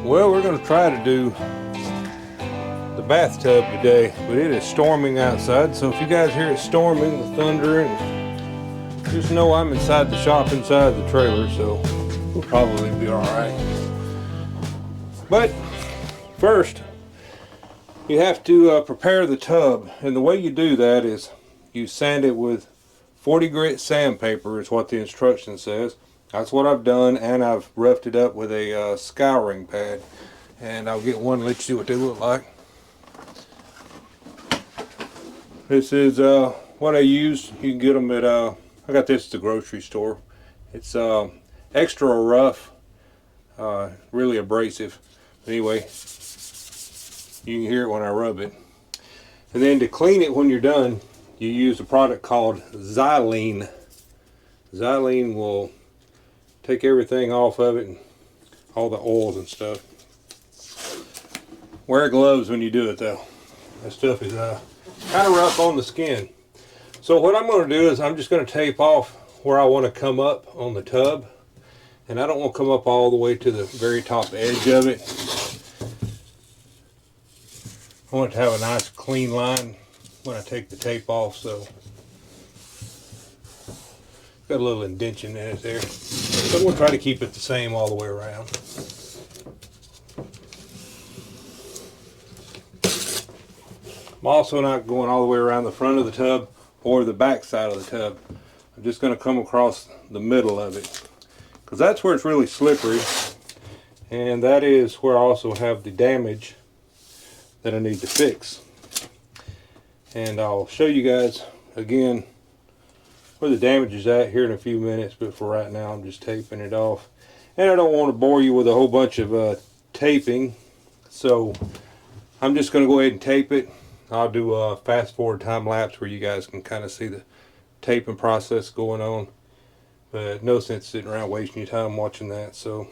Well, we're going to try to do the bathtub today, but it is storming outside, so if you guys hear it storming, the thunder, and just know I'm inside the shop inside the trailer, so we'll probably be alright. But first, you have to prepare the tub, and the way you do that is you sand it with 40 grit sandpaper is what the instruction says. That's what I've done, and I've roughed it up with a scouring pad. And I'll get one and let you see what they look like. This is what I use. You can get them at, I got this at the grocery store. It's extra rough, really abrasive. But anyway, you can hear it when I rub it. And then to clean it when you're done, you use a product called Xylene. Xylene will take everything off of it, and all the oils and stuff. Wear gloves when you do it though. That stuff is kind of rough on the skin. So what I'm going to do is I'm just going to tape off where I want to come up on the tub. And I don't want to come up all the way to the very top edge of it. I want it to have a nice clean line when I take the tape off, so got a little indention in it there. So I'm going to try to keep it the same all the way around. I'm also not going all the way around the front of the tub or the back side of the tub. I'm just going to come across the middle of it, because that's where it's really slippery, and that is where I also have the damage that I need to fix. And I'll show you guys again where the damage is at here in a few minutes, but for right now I'm just taping it off. And I don't want to bore you with a whole bunch of taping, so I'm just going to go ahead and tape it. I'll do a fast forward time lapse where you guys can kind of see the taping process going on, but no sense sitting around wasting your time watching that. So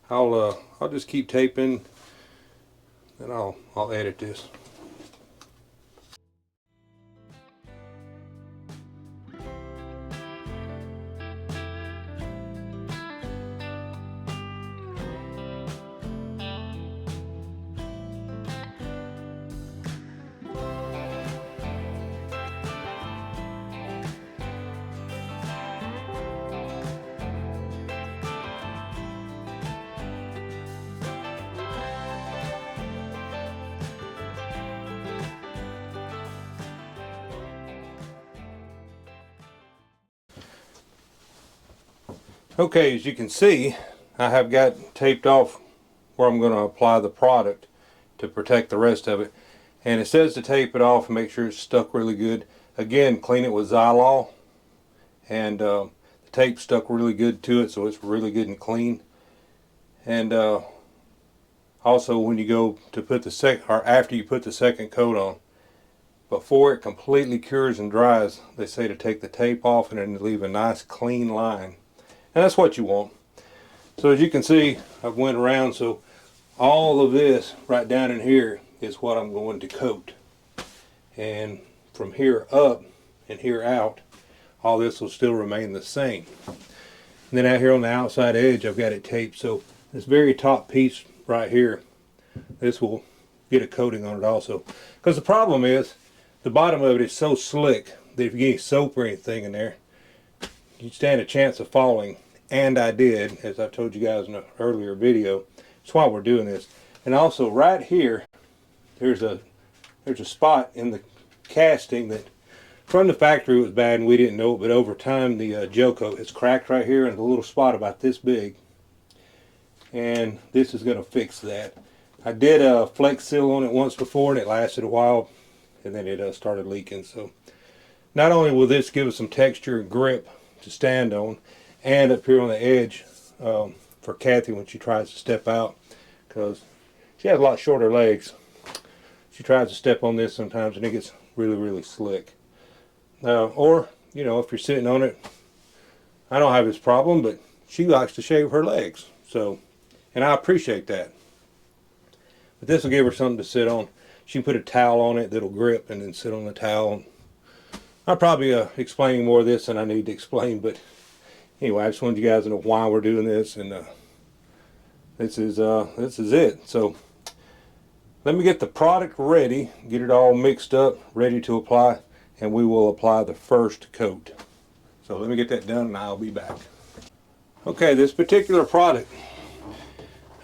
I'll just keep taping, and I'll edit this. Okay, as you can see, I have got taped off where I'm going to apply the product to protect the rest of it. And it says to tape it off and make sure it's stuck really good. Again, clean it with Zylol, and the tape stuck really good to it, so it's really good and clean. And also, when you go to put the after you put the second coat on, before it completely cures and dries, they say to take the tape off and then leave a nice clean line. And that's what you want. So as you can see, I've went around, so all of this right down in here is what I'm going to coat. And from here up and here out, all this will still remain the same. And then out here on the outside edge, I've got it taped, so this very top piece right here, this will get a coating on it also. Because the problem is, the bottom of it is so slick that if you get any soap or anything in there, you stand a chance of falling, and I did, as I told you guys in an earlier video. That's why we're doing this. And also right here, there's a spot in the casting that from the factory was bad and we didn't know it, but over time the gel coat has cracked right here, and a little spot about this big, and this is going to fix that. I did a Flex Seal on it once before, and it lasted a while, and then it started leaking. So not only will this give us some texture and grip to stand on, and up here on the edge for Kathy when she tries to step out, because she has a lot shorter legs. She tries to step on this sometimes and it gets really slick. Or you know, if you're sitting on it, I don't have this problem, but she likes to shave her legs, so, and I appreciate that. But this will give her something to sit on. She can put a towel on it that'll grip and then sit on the towel. I'll probably explaining more of this than I need to explain, but anyway, I just wanted you guys to know why we're doing this, and this is it. So let me get the product ready, get it all mixed up, ready to apply, and we will apply the first coat. So let me get that done and I'll be back. Okay, this particular product,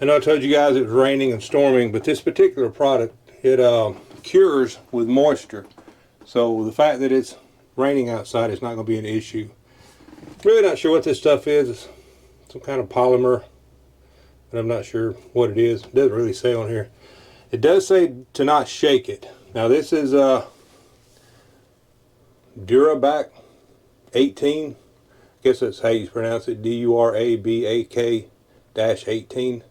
I know I told you guys it was raining and storming, but this particular product, it cures with moisture. So the fact that it's raining outside is not going to be an issue. Really not sure what this stuff is. It's some kind of polymer, but I'm not sure what it is. It doesn't really say on here. It does say to not shake it. Now this is Durabak 18. I guess that's how you pronounce it. Durabak-18.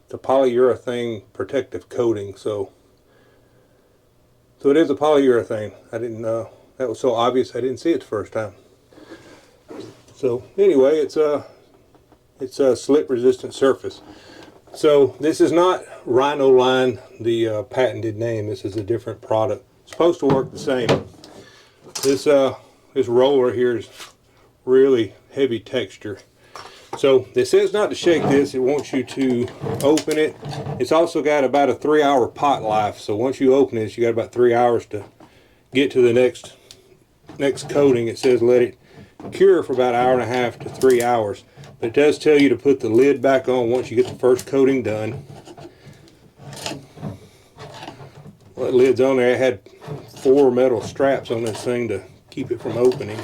It's a polyurethane protective coating. So it is a polyurethane. I didn't know. That was so obvious I didn't see it the first time. So anyway, it's a slip resistant surface. So this is not Rhino-Line, the patented name. This is a different product. It's supposed to work the same. This roller here is really heavy texture. So it says not to shake this. It wants you to open it. It's also got about a 3-hour pot life. So once you open it, you got about 3 hours to get to the next coating. It says let it cure for about 1.5 to 3 hours. But it does tell you to put the lid back on once you get the first coating done. Well, the lid's on there. It had 4 metal straps on this thing to keep it from opening.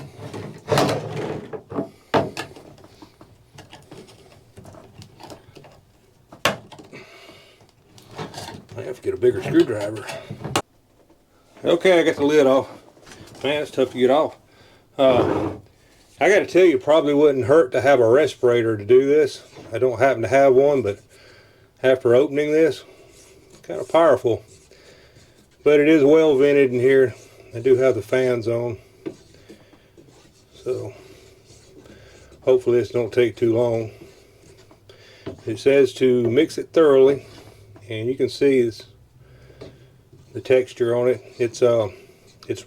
I have to get a bigger screwdriver. Okay, I got the lid off. Man, it's tough to get off. I got to tell you, it probably wouldn't hurt to have a respirator to do this. I don't happen to have one, but after opening this, it's kind of powerful. But it is well vented in here. I do have the fans on. So hopefully this don't take too long. It says to mix it thoroughly, and you can see the texture on it. It's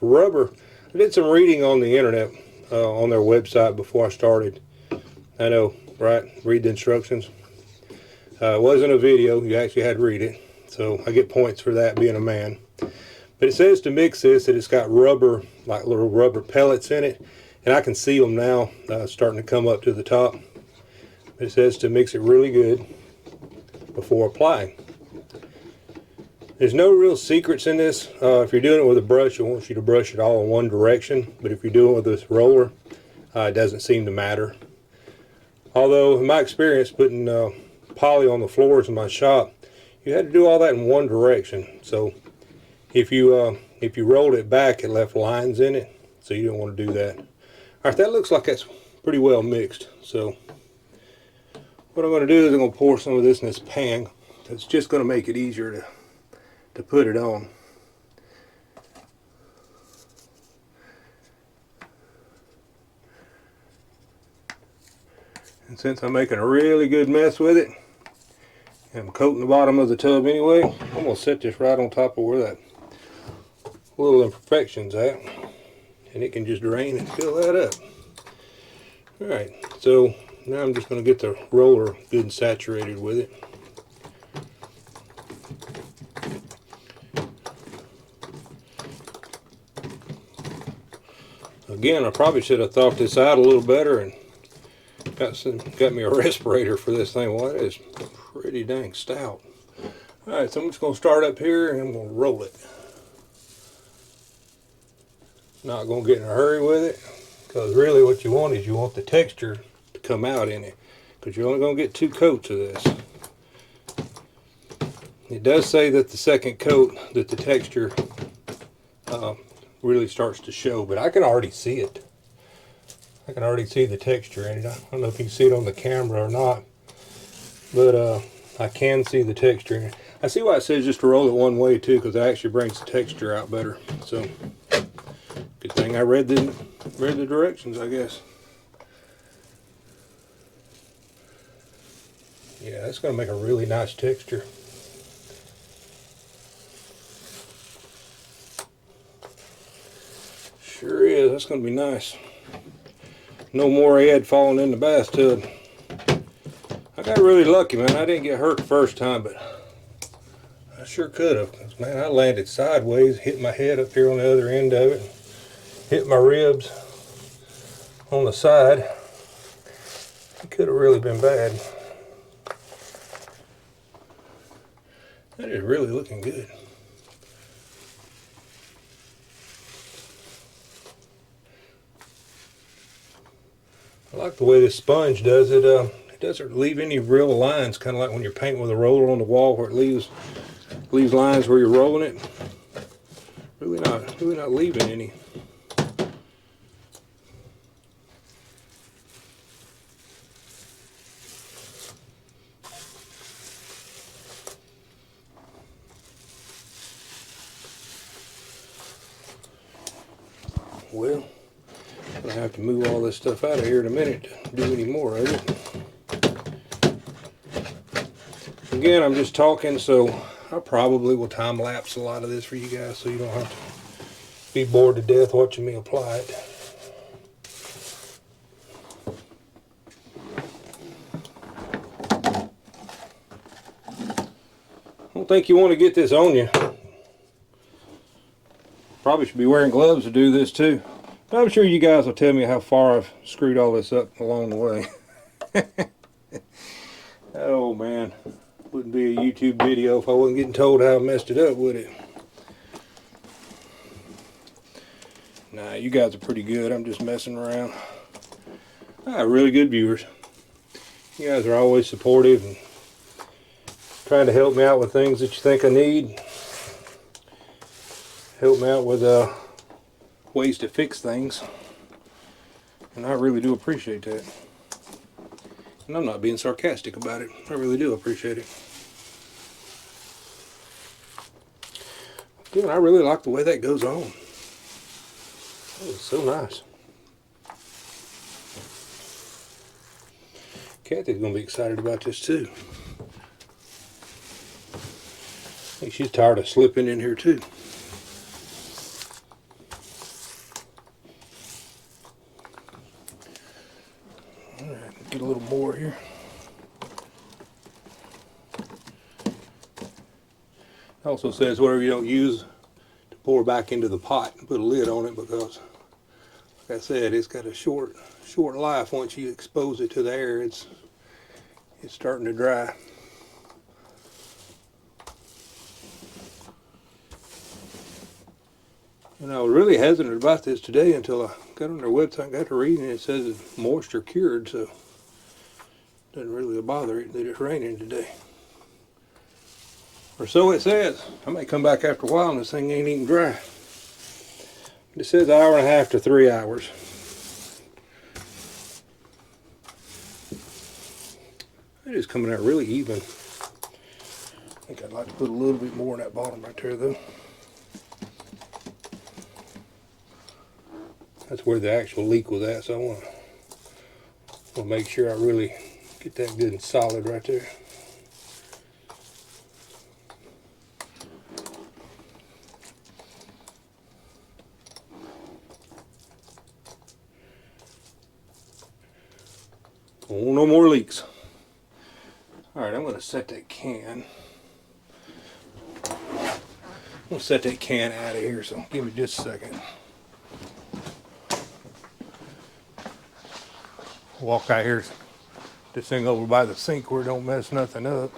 rubber. I did some reading on the internet. On their website before I started. I know, right? Read the instructions. It wasn't a video, you actually had to read it. So I get points for that, being a man. But it says to mix this, that it's got rubber, like little rubber pellets in it. And I can see them now, starting to come up to the top. But it says to mix it really good before applying. There's no real secrets in this. If you're doing it with a brush, it wants you to brush it all in one direction. But if you're doing it with this roller, it doesn't seem to matter. Although, in my experience, putting poly on the floors in my shop, you had to do all that in one direction. So if you rolled it back, it left lines in it. So you don't want to do that. All right, that looks like that's pretty well mixed. So what I'm going to do is I'm going to pour some of this in this pan. It's just going to make it easier to put it on. And since I'm making a really good mess with it, and I'm coating the bottom of the tub anyway, I'm going to set this right on top of where that little imperfection's at, and it can just drain and fill that up. Alright, so now I'm just going to get the roller good and saturated with it. Again, I probably should have thought this out a little better and got me a respirator for this thing. Well, that is pretty dang stout. Alright, so I'm just going to start up here and I'm going to roll it. Not going to get in a hurry with it, because really what you want is you want the texture to come out in it, because you're only going to get 2 coats of this. It does say that the second coat, that the texture really starts to show, but I can already see it. I can already see the texture in it. I don't know if you can see it on the camera or not, but I can see the texture in it. I see why it says just to roll it one way too, because it actually brings the texture out better. So good thing I read the directions, I guess. Yeah, that's going to make a really nice texture. Sure is. That's going to be nice. No more Ed falling in the bathtub. I got Got really lucky, man. I didn't get hurt the first time, but I sure could have. Man, I landed sideways, hit my head up here on the other end of it, hit my ribs on the side. It could have really been bad. That is really looking good. I like the way this sponge does it. It doesn't leave any real lines, kind of like when you're painting with a roller on the wall where it leaves lines where you're rolling it. Really not leaving any. Well, I'm gonna have to move all this stuff out of here in a minute to do any more of it. Again, I'm just talking, so I probably will time lapse a lot of this for you guys so you don't have to be bored to death watching me apply it. I don't think you want to get this on you. Probably should be wearing gloves to do this too. But I'm sure you guys will tell me how far I've screwed all this up along the way. Oh man, wouldn't be a YouTube video if I wasn't getting told how I messed it up, would it? Nah, you guys are pretty good. I'm just messing around. I have really good viewers. You guys are always supportive and trying to help me out with things that you think I need. Help me out with ways to fix things. And I really do appreciate that. And I'm not being sarcastic about it. I really do appreciate it. Again, I really like the way that goes on. That is so nice. Kathy's going to be excited about this too. I think she's tired of slipping in here too. Alright, get a little more here. It also says whatever you don't use to pour back into the pot and put a lid on it, because like I said, it's got a short life. Once you expose it to the air, it's starting to dry. And I was really hesitant about this today until I got on their website and got to reading it. It says it's moisture cured, so it doesn't really bother it that it's raining today. Or so it says. I may come back after a while and this thing ain't even dry. It says 1.5 to 3 hours. It is coming out really even. I think I'd like to put a little bit more in that bottom right there though. That's where the actual leak was at, so I want to make sure I really get that good and solid right there. Oh, no more leaks. Alright, I'm going to set that can. I'm going to set that can out of here, so give me just a second. Walk out here, this thing over by the sink where it don't mess nothing up.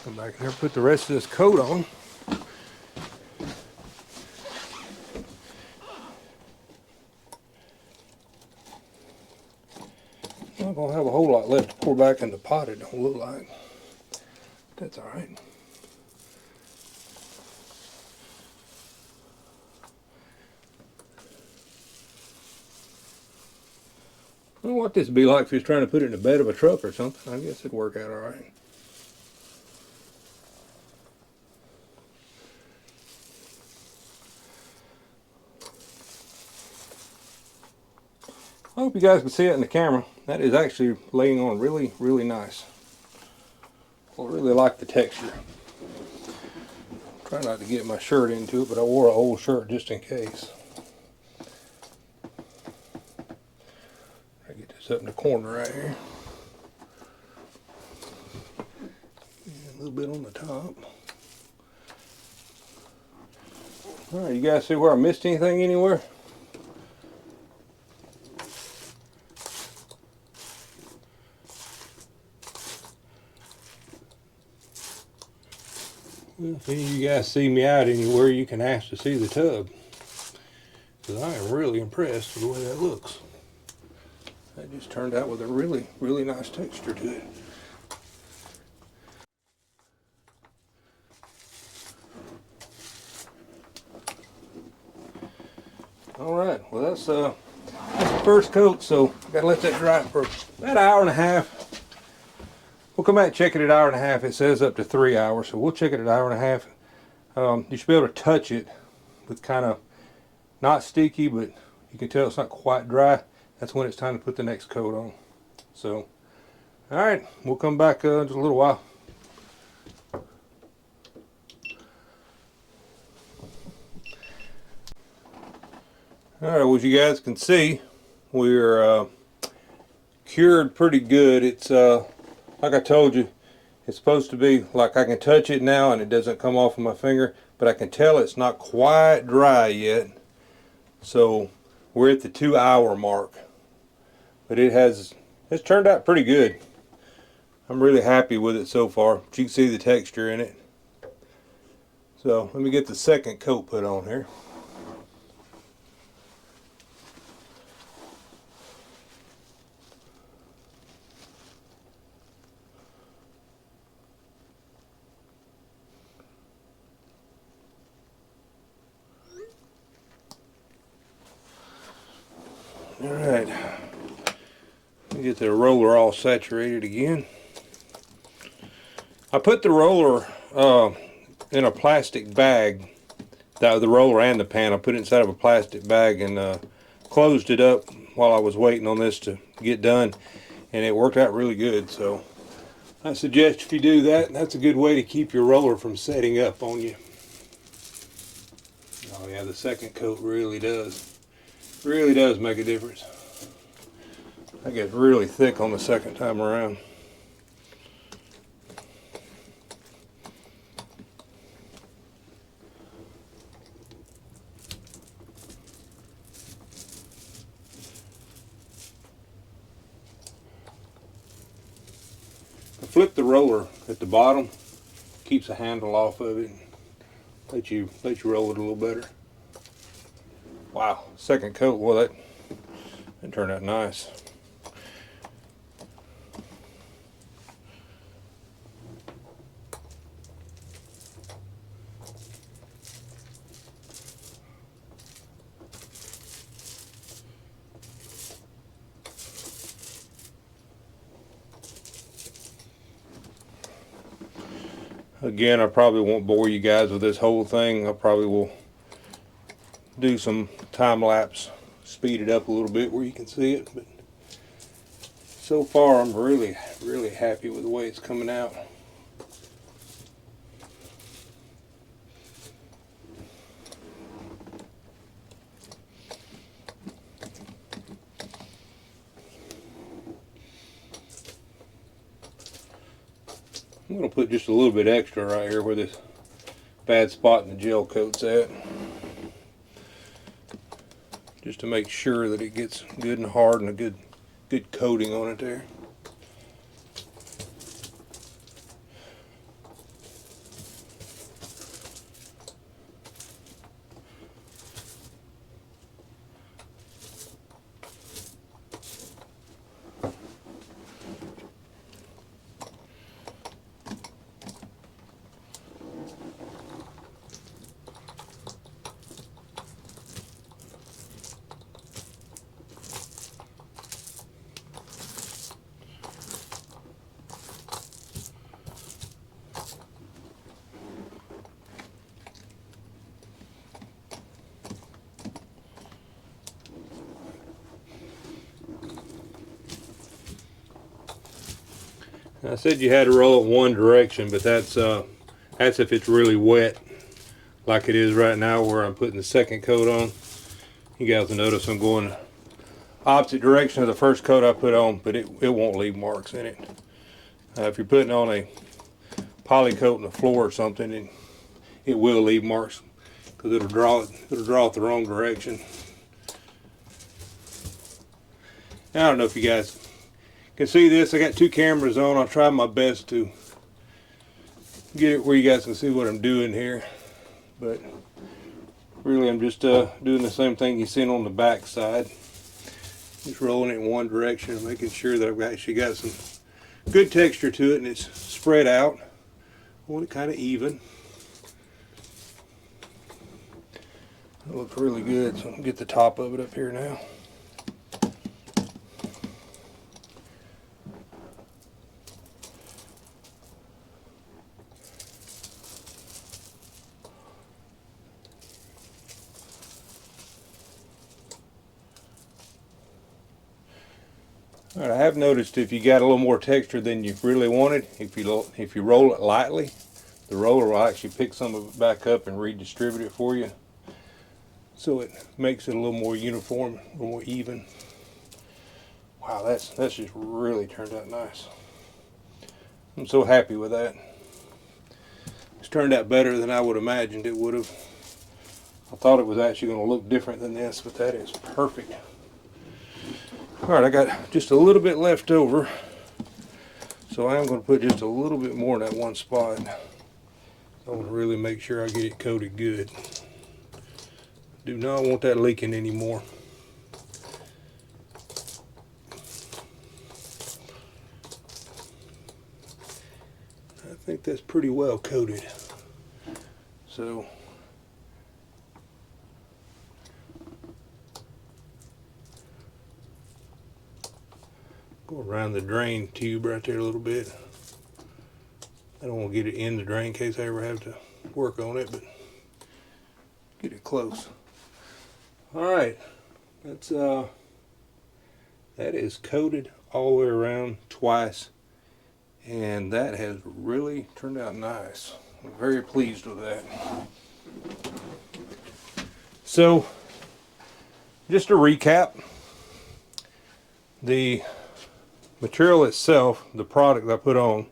Come back in here, put the rest of this coat on. I'm not gonna have a whole lot left to pour back in the pot, it don't look like. That's alright. I don't know what this would be like if you was trying to put it in the bed of a truck or something. I guess it'd work out alright. I hope you guys can see it in the camera. That is actually laying on really, really nice. I really like the texture. Try not to get my shirt into it, but I wore an old shirt just in case. It's up in the corner right here. A little bit on the top. Alright, you guys see where I missed anything anywhere? Well, if any of you guys see me out anywhere, you can ask to see the tub. Because I am really impressed with the way that looks. That just turned out with a really, really nice texture to it. Alright, well that's the first coat, so gotta let that dry for about an hour and a half. We'll come back and check it at an hour and a half. It says up to 3 hours, so we'll check it at an hour and a half. You should be able to touch it with kind of not sticky, but you can tell it's not quite dry. That's when it's time to put the next coat on. So, alright, we'll come back in just a little while. Alright, well, as you guys can see, we're cured pretty good. It's like I told you, it's supposed to be like I can touch it now and it doesn't come off of my finger, but I can tell it's not quite dry yet. So we're at the 2 hour mark, but it's turned out pretty good. I'm really happy with it so far. But you can see the texture in it. So let me get the second coat put on here. Alright, get the roller all saturated again. I put the roller in a plastic bag, the roller and the pan. I put it inside of a plastic bag and closed it up while I was waiting on this to get done, and it worked out really good. So I suggest if you do that, that's a good way to keep your roller from setting up on you. Oh yeah, the second coat really does make a difference. I get really thick on the second time around. I flip the roller at the bottom, keeps the handle off of it, let you roll it a little better. Wow, second coat, well that turned out nice. Again, I probably won't bore you guys with this whole thing. I probably will do some time lapse, speed it up a little bit where you can see it, but so far I'm really happy with the way it's coming out. I'm going to put just a little bit extra right here where this bad spot in the gel coat's at, just to make sure that it gets good and hard and a good coating on it there. I said you had to roll it one direction, but that's if it's really wet, like it is right now where I'm putting the second coat on. You guys will notice I'm going opposite direction of the first coat I put on, but it won't leave marks in it. If you're putting on a poly coat in the floor or something, it will leave marks because it'll draw it the wrong direction. I don't know if you guys can see this. I got two cameras on. I'll try my best to get it where you guys can see what I'm doing here, but really I'm just doing the same thing you've seen on the back side. Just rolling it in one direction and making sure that I've actually got some good texture to it and it's spread out. I want it kind of even. It looks really good, so I'm going to get the top of it up here now. All right, I have noticed if you got a little more texture than you really wanted, if you roll it lightly, the roller will actually pick some of it back up and redistribute it for you. So it makes it a little more uniform, a little more even. Wow, that's just really turned out nice. I'm so happy with that. It's turned out better than I would have imagined it would have. I thought it was actually going to look different than this, but that is perfect. Alright, I got just a little bit left over, so I am going to put just a little bit more in that one spot. I want to really make sure I get it coated good. Do not want that leaking anymore. I think that's pretty well coated. So go around the drain tube right there a little bit. I don't want to get it in the drain in case I ever have to work on it, but get it close. Alright, that is coated all the way around twice, and that has really turned out nice. I'm very pleased with that. So, just to recap, the material itself, the product I put on,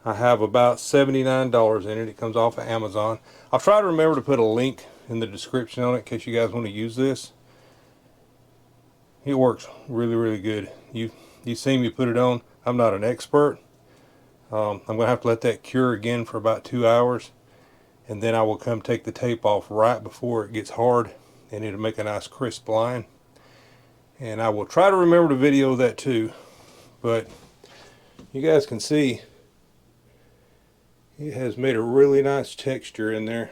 I have about $79 in it. It comes off of Amazon. I'll try to remember to put a link in the description on it in case you guys want to use this. It works really, really good. You see me put it on. I'm not an expert. I'm going to have to let that cure again for about 2 hours, and then I will come take the tape off right before it gets hard, and it'll make a nice crisp line. And I will try to remember to video that too, but you guys can see it has made a really nice texture in there.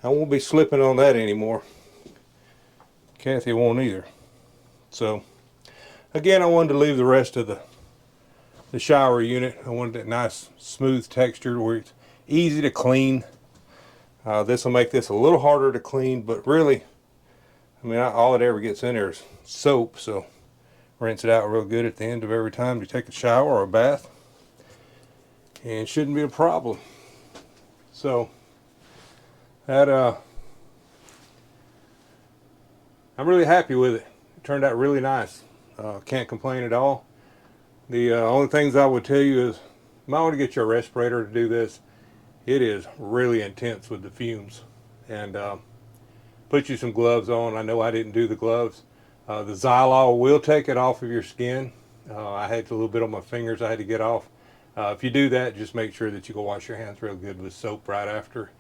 I won't be slipping on that anymore. Kathy won't either. So again, I wanted to leave the rest of the shower unit. I wanted that nice smooth texture where it's easy to clean. This will make this a little harder to clean, but really, I mean, all it ever gets in there is soap, so rinse it out real good at the end of every time you take a shower or a bath, and it shouldn't be a problem. So that I'm really happy with it. It turned out really nice. Can't complain at all. The only things I would tell you is you might want to get your respirator to do this. It is really intense with the fumes, and put you some gloves on. I know I didn't do the gloves. The Zylol will take it off of your skin. I had a little bit on my fingers I had to get off. If you do that, just make sure that you go wash your hands real good with soap right after.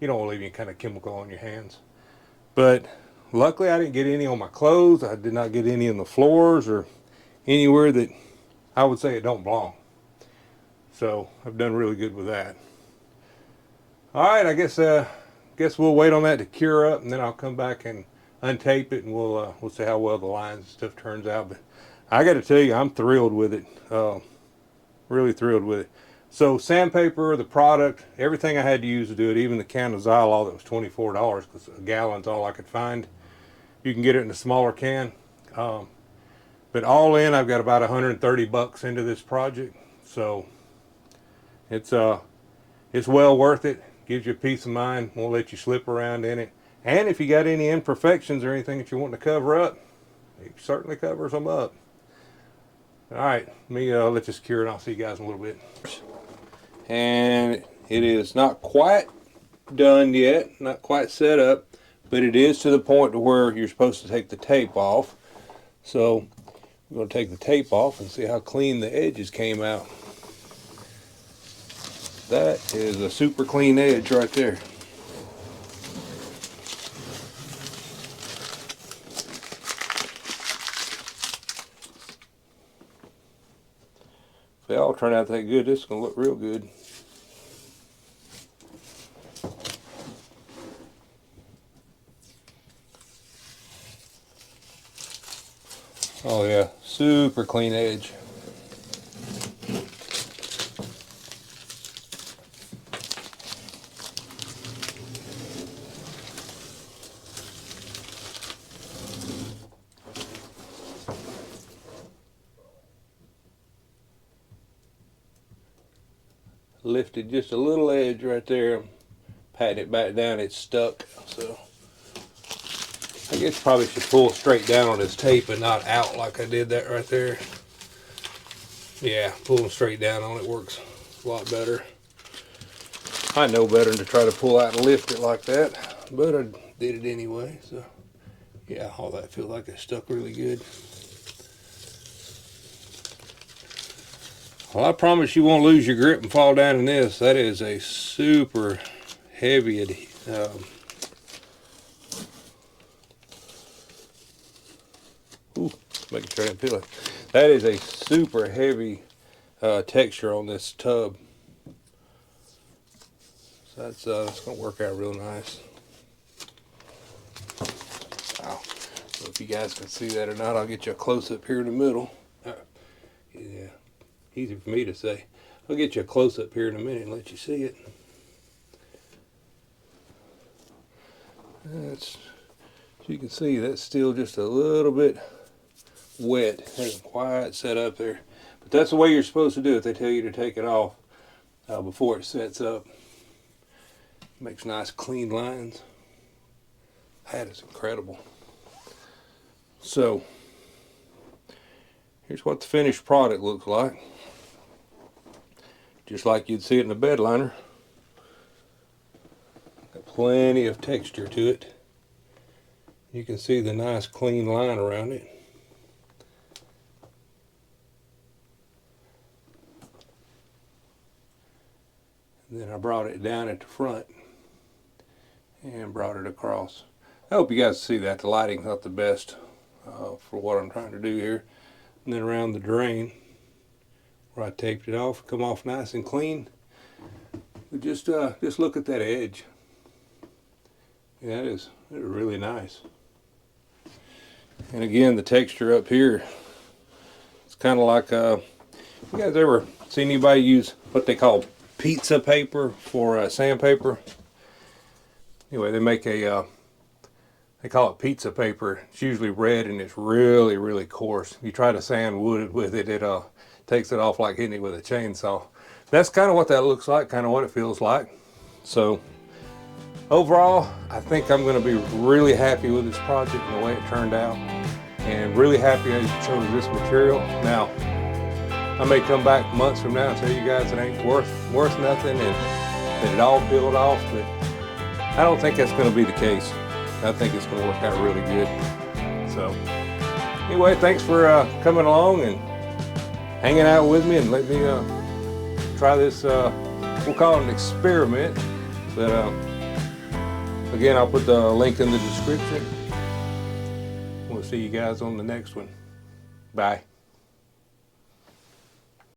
You don't want to leave any kind of chemical on your hands. But luckily I didn't get any on my clothes. I did not get any on the floors or anywhere that I would say it don't belong. So I've done really good with that. Alright, I guess we'll wait on that to cure up, and then I'll come back and untape it, and we'll see how well the lines and stuff turns out. But I got to tell you, I'm thrilled with it. Really thrilled with it. So sandpaper, the product, everything I had to use to do it, even the can of Zylol that was $24 because a gallon's all I could find. You can get it in a smaller can. But all in, I've got about 130 bucks into this project. So it's well worth it. Gives you a peace of mind. Won't let you slip around in it. And if you got any imperfections or anything that you want to cover up, it certainly covers them up. All right, let me let this cure and I'll see you guys in a little bit. And it is not quite done yet, not quite set up, but it is to the point to where you're supposed to take the tape off. So I'm going to take the tape off and see how clean the edges came out. That is a super clean edge right there. If they all turn out that good, this is going to look real good. Oh yeah, super clean edge. Lifted just a little edge right there, patting it back down, it's stuck. So I guess probably should pull straight down on this tape and not out like I did that right there. Yeah, pulling straight down on it works a lot better. I know better than to try to pull out and lift it like that, but I did it anyway. So yeah, all that feels like it stuck really good. Well, I promise you won't lose your grip and fall down in this. That is a super heavy making sure I didn't peel it. That is a super heavy texture on this tub. So that's going to work out real nice. Wow. So if you guys can see that or not, I'll get you a close up here in the middle. Yeah. Easy for me to say. I'll get you a close-up here in a minute and let you see it. That's, as you can see, that's still just a little bit wet. It hasn't quite set up there. But that's the way you're supposed to do it. They tell you to take it off before it sets up. Makes nice clean lines. That is incredible. So, here's what the finished product looks like. Just like you'd see it in a bed liner. Got plenty of texture to it. You can see the nice clean line around it. And then I brought it down at the front and brought it across. I hope you guys see that. The lighting's not the best for what I'm trying to do here. And then around the drain, where I taped it off, come off nice and clean. But just look at that edge. Yeah, that is really nice. And again, the texture up here, it's kind of like, you guys ever seen anybody use what they call pizza paper for sandpaper? Anyway, they make a, they call it pizza paper. It's usually red and it's really, really coarse. You try to sand wood with it, it takes it off like hitting it with a chainsaw. That's kind of what that looks like, kind of what it feels like. So overall, I think I'm going to be really happy with this project and the way it turned out, and really happy I chose this material. Now, I may come back months from now and tell you guys it ain't worth nothing and that it all peeled off, but I don't think that's going to be the case. I think it's going to work out really good. So anyway, thanks for coming along and hanging out with me and let me try this, we'll call it an experiment, but again, I'll put the link in the description. We'll see you guys on the next one. Bye.